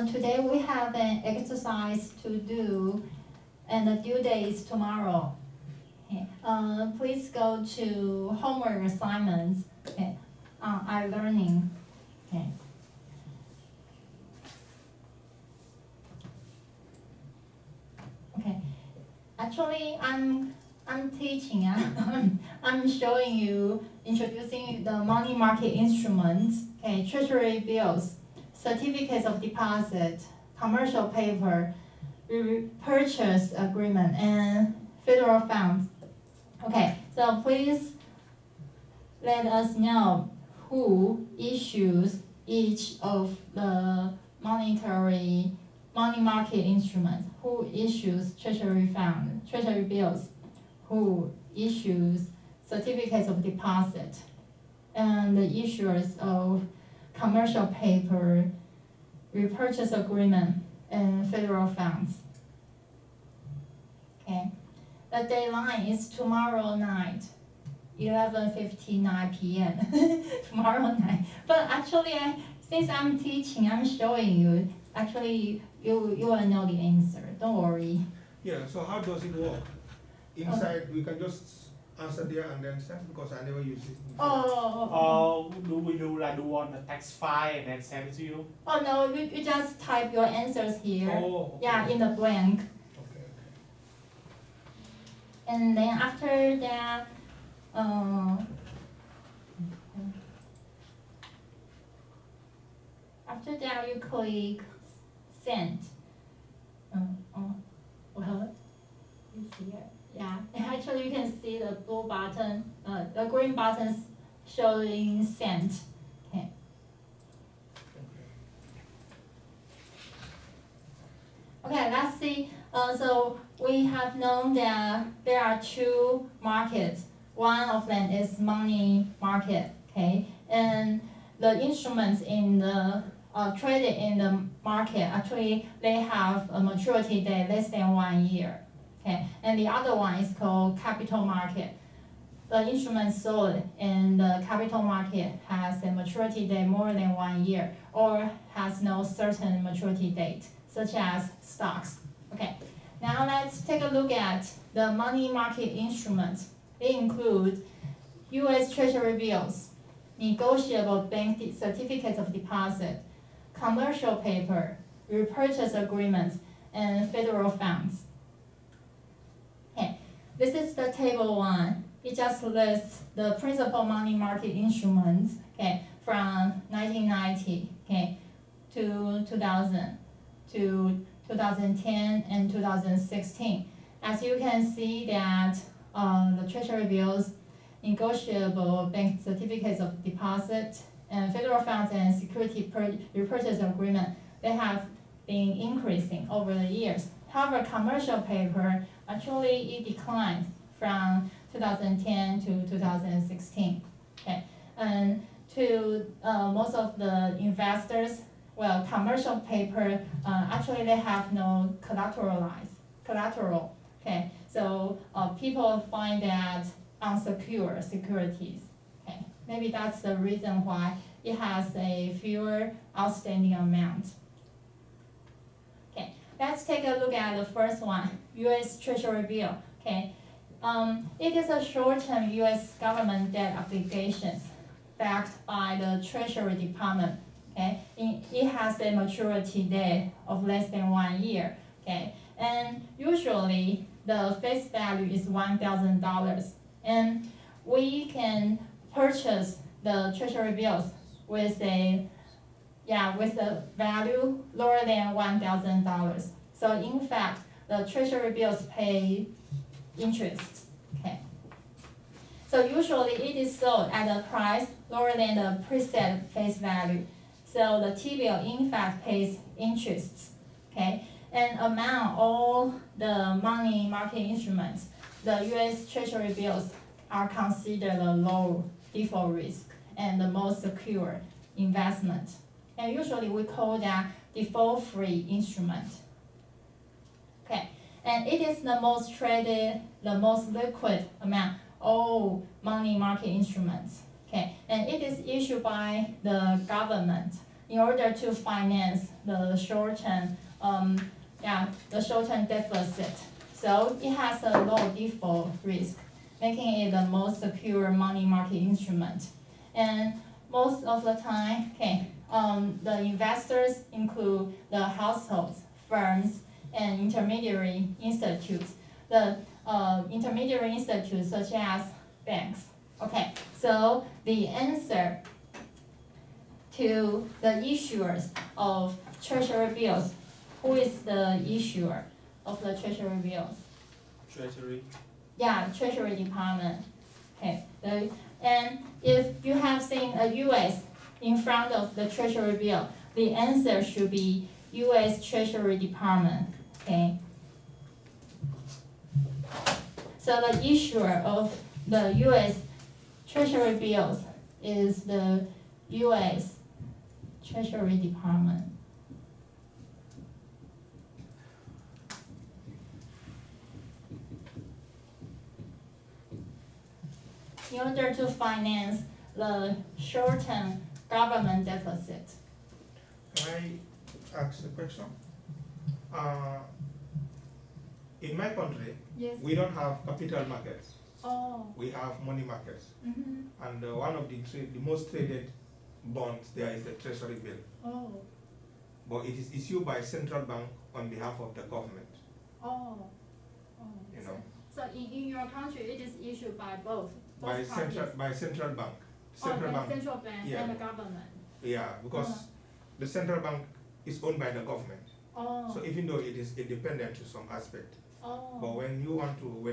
Today we have an exercise to do, and the due date is tomorrow. Okay. Please go to homework assignments. Okay. iLearning. Okay. Okay. Actually, I'm teaching. I'm showing you, introducing the money market instruments. Okay, treasury bills, certificates of deposit, commercial paper, purchase agreement, and federal funds. Okay, so please let us know who issues each of the money market instruments, who issues treasury bills, who issues certificates of deposit, and the issuers of commercial paper, repurchase agreement, and federal funds. Okay, the deadline is tomorrow night, 11:59 p.m. tomorrow night. But actually, since I'm teaching, I'm showing you. Actually, you will know the answer. Don't worry. Yeah. So how does it work? Inside, we can just answer there and then send, because I never use it before. Do we do on the text file and then send it to you? Oh no, you just type your answers here. Oh, okay. Yeah, in the blank. Okay. And then after that, you click send. Well, it's here. Yeah, and actually you can see the blue button, the green buttons showing sent. Okay. Okay, let's see. So we have known that there are two markets. One of them is money market, okay, and the instruments in the traded in the market, actually they have a maturity date less than 1 year, okay, and the other one is called capital market. The instrument sold in the capital market has a maturity date more than 1 year or has no certain maturity date, such as stocks. Okay, now let's take a look at the money market instruments. They include U.S. Treasury bills, negotiable bank certificates of deposit, commercial paper, repurchase agreements, and federal funds. Okay, this is the table 1. It just lists the principal money market instruments, okay, from 1990, okay, to 2000, to 2010 and 2016. As you can see that the treasury bills, negotiable bank certificates of deposit, and federal funds and security repurchase agreement, they have been increasing over the years. However, commercial paper, actually it declined from 2010 to 2016. Okay, and to most of the investors, well, commercial paper, actually they have no collateral. Okay, so people find that unsecure securities. Okay, maybe that's the reason why it has a fewer outstanding amount. Okay, let's take a look at the first one, U.S. Treasury bill. Okay, it is a short-term U.S. government debt obligations backed by the Treasury Department. Okay, it has a maturity date of less than 1 year. Okay, and usually the face value is $1,000, and we can purchase the treasury bills with a value lower than $1,000. So in fact, the treasury bills pay interest. Okay. So usually it is sold at a price lower than the preset face value. So the T-bill in fact pays interest. Okay. And among all the money market instruments, the U.S. Treasury bills are considered a low default risk and the most secure investment. And usually we call that default-free instrument. Okay, and it is the most traded, the most liquid among all money market instruments. Okay, and it is issued by the government. in order to finance the short-term, the short-term deficit. So it has a low default risk, making it the most secure money market instrument. And most of the time, the investors include the households, firms, and intermediary institutes. The intermediary institutes such as banks. Okay, so the answer to the issuers of treasury bills, who is the issuer of the treasury bills? Treasury. Yeah, Treasury Department. Okay, and if you have seen a US in front of the treasury bill, the answer should be US Treasury Department. Okay. So the issuer of the US Treasury bills is the US Treasury Department. In order to finance the short-term government deficit. Can I ask a question? In my country, Yes. we don't have capital markets. Oh. We have money markets. Mm-hmm. And one of the most traded bonds there is the treasury bill. Oh. But it is issued by central bank on behalf of the government. Oh. You know, So in your country, it is issued by both by central bank. Central bank. Central bank Yeah. and the government. Yeah, because the central bank is owned by the government. Oh. So even though it is independent to some aspect, Oh. but when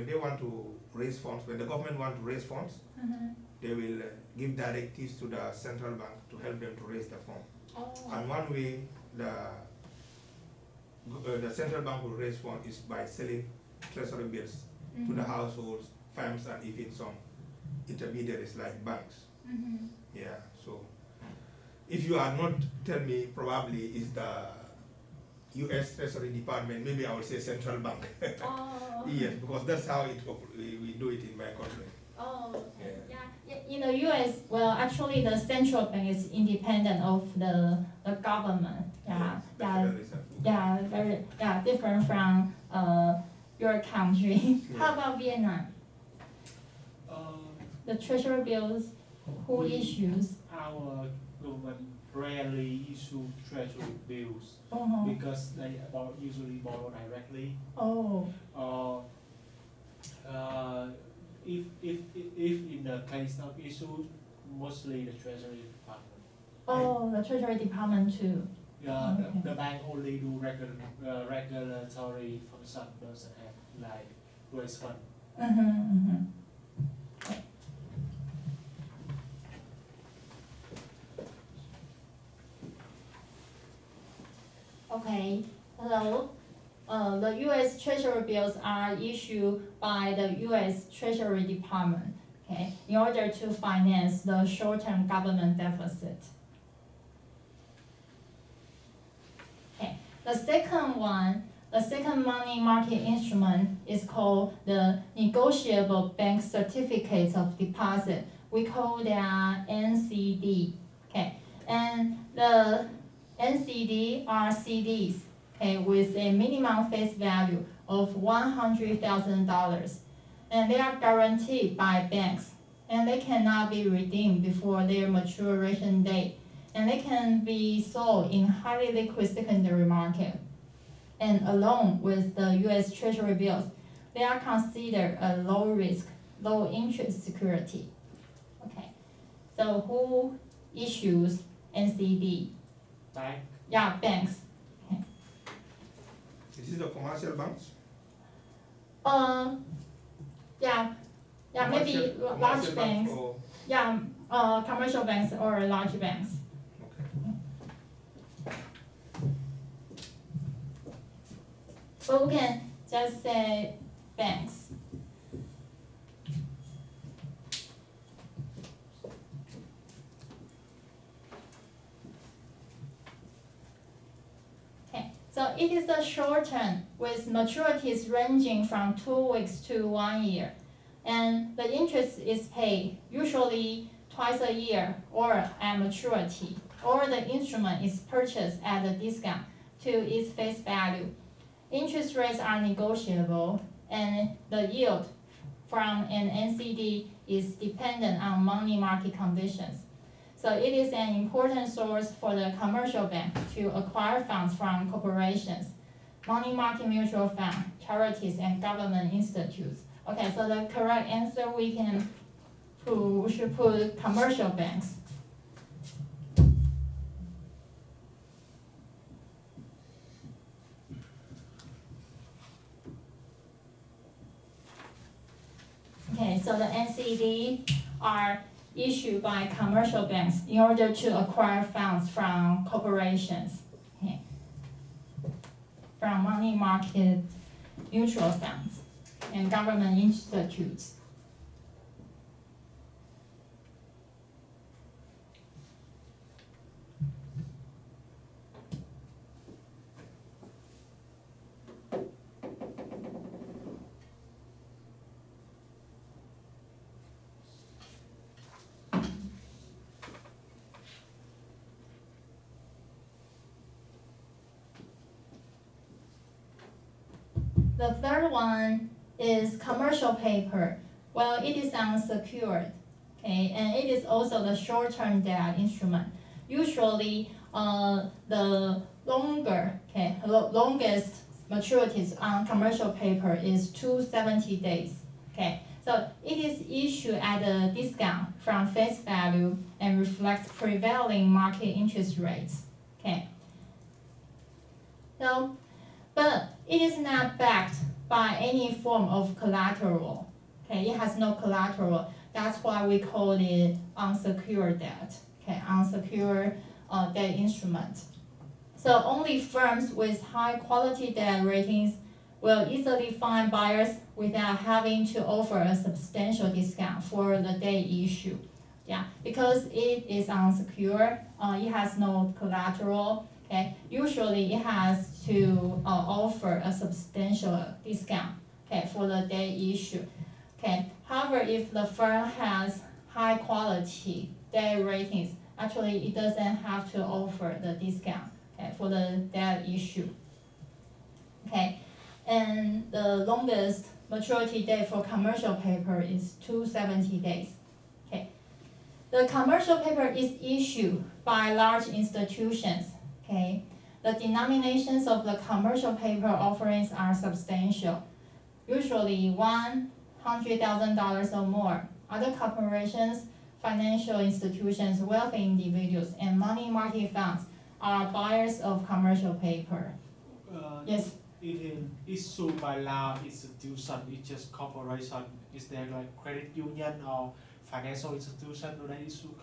they want to raise funds, when the government want to raise funds, Mm-hmm. they will give directives to the central bank to help them to raise the fund. Oh. And one way the central bank will raise funds is by selling treasury bills to the households, firms, and even some intermediaries like banks. Mm-hmm. Yeah, so if you are not, tell me, probably is the U.S. Treasury Department, maybe I will say central bank. Oh. Yes, because that's how we do it in my country. Oh, okay. Yeah. In the U.S., well, actually, the central bank is independent of the government. Yeah, The yeah, Federal Reserve. very different from your country. Yeah. How about Vietnam? The treasury bills, who issues? Our government rarely issue treasury bills Uh-huh. because they usually borrow directly. Oh. If in the case of issue, mostly the treasury department. Oh, the treasury department too. Okay. The bank only do regulatory function, doesn't have like raise fund. Mm-hmm, mm-hmm. Okay, hello. The U.S. Treasury bills are issued by the U.S. Treasury Department, okay, in order to finance the short-term government deficit. Okay, the second money market instrument is called the negotiable bank certificates of deposit. We call that NCD, okay, and the NCD are CDs, okay, with a minimum face value of $100,000, and they are guaranteed by banks, and they cannot be redeemed before their maturation date, and they can be sold in highly liquid secondary market. And along with the U.S. Treasury bills, they are considered a low risk, low interest security. Okay, so who issues NCD? Bank. Yeah, banks. Okay. This is the commercial banks? Yeah, maybe Commercial large banks. or- Yeah, commercial banks or large banks. Okay. But we can just say banks. Okay, so it is a short term with maturities ranging from 2 weeks to 1 year. And the interest is paid usually twice a year or at maturity. or the instrument is purchased at a discount to its face value. Interest rates are negotiable, and the yield from an NCD is dependent on money market conditions. So it is an important source for the commercial bank to acquire funds from corporations, money market mutual funds, charities, and government institutes. Okay, so the correct answer we should put commercial banks. Okay, so the NCD are issued by commercial banks in order to acquire funds from corporations, okay, from money market mutual funds and government institutes. The third one is commercial paper. Well, it is unsecured, okay, and it is also the short-term debt instrument. Usually, the longest maturities on commercial paper is 270 days, okay. So it is issued at a discount from face value and reflects prevailing market interest rates, okay. So, but it is not backed by any form of collateral. Okay, it has no collateral. That's why we call it unsecured debt. Okay, unsecured debt instrument. So only firms with high quality debt ratings will easily find buyers without having to offer a substantial discount for the debt issue. Yeah, because it is unsecured, it has no collateral. Okay, usually it has to offer a substantial discount, okay, for the debt issue. Okay, however, if the firm has high quality debt ratings, actually it doesn't have to offer the discount, okay, for the debt issue. Okay, and the longest maturity date for commercial paper is 270 days. Okay, the commercial paper is issued by large institutions. Okay, the denominations of the commercial paper offerings are substantial, usually $100,000 or more. Other corporations, financial institutions, wealthy individuals, and money market funds are buyers of commercial paper. Yes. It is issued by large institution. It's just corporation. Is there like credit union or financial institution do they issue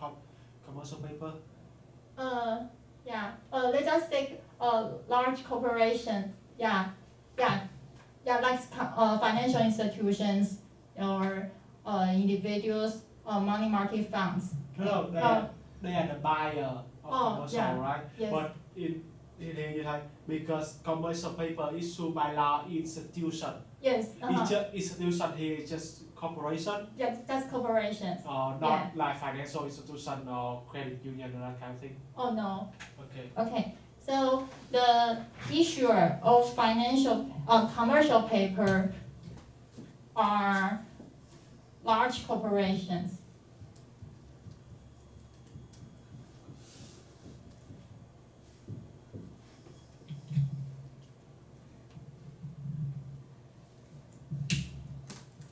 commercial paper? Yeah, let's just take a large corporation. Yeah, like financial institutions or individuals or money market funds. No, they are the buyer of commercial, yeah. right? Yes. But in because commercial paper issued by large institution. Yes. It's just institution here is just corporation. Yes, that's corporations. Not like financial institution or credit union or that kind of thing. Oh no. Okay. Okay. So the issuer of commercial paper are large corporations.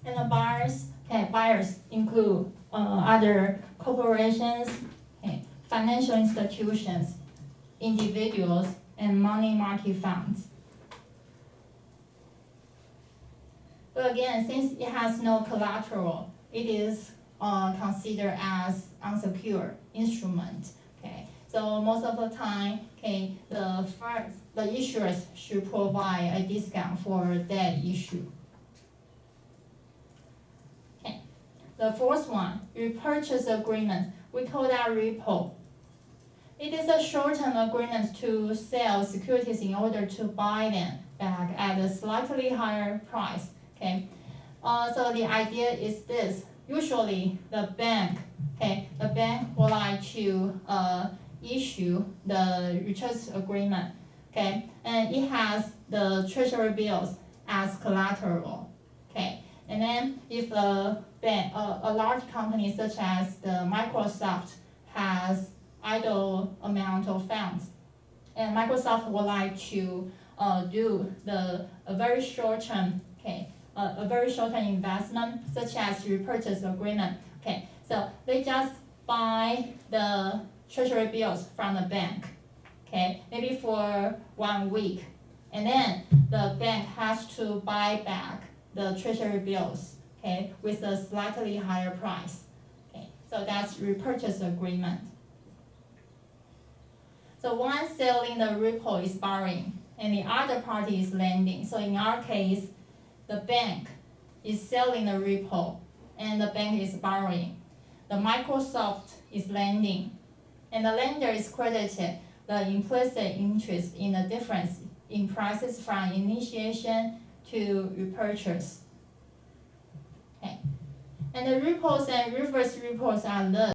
And the buyers include other corporations, financial institutions, individuals, and money market funds. But again, since it has no collateral, it is considered as unsecured instrument. Okay, so most of the time, the issuers should provide a discount for that issue. Okay, the fourth one, repurchase agreement. We call that repo. It is a short-term agreement to sell securities in order to buy them back at a slightly higher price. Okay, so the idea is this. Usually, the bank would like to issue the repurchase agreement, okay, and it has the treasury bills as collateral, okay, and then if a bank, a large company such as the Microsoft has idle amount of funds, and Microsoft would like to do a very short term, okay, a very short term investment such as repurchase agreement, okay, so they just buy the treasury bills from the bank, okay, maybe for 1 week, and then the bank has to buy back the treasury bills, okay, with a slightly higher price, okay, so that's repurchase agreement. So one selling the repo is borrowing, and the other party is lending. So in our case, the bank is selling the repo, and the bank is borrowing. The Microsoft is lending, and the lender is credited the implicit interest in the difference in prices from initiation to repurchase. Okay. And the repos and reverse repos are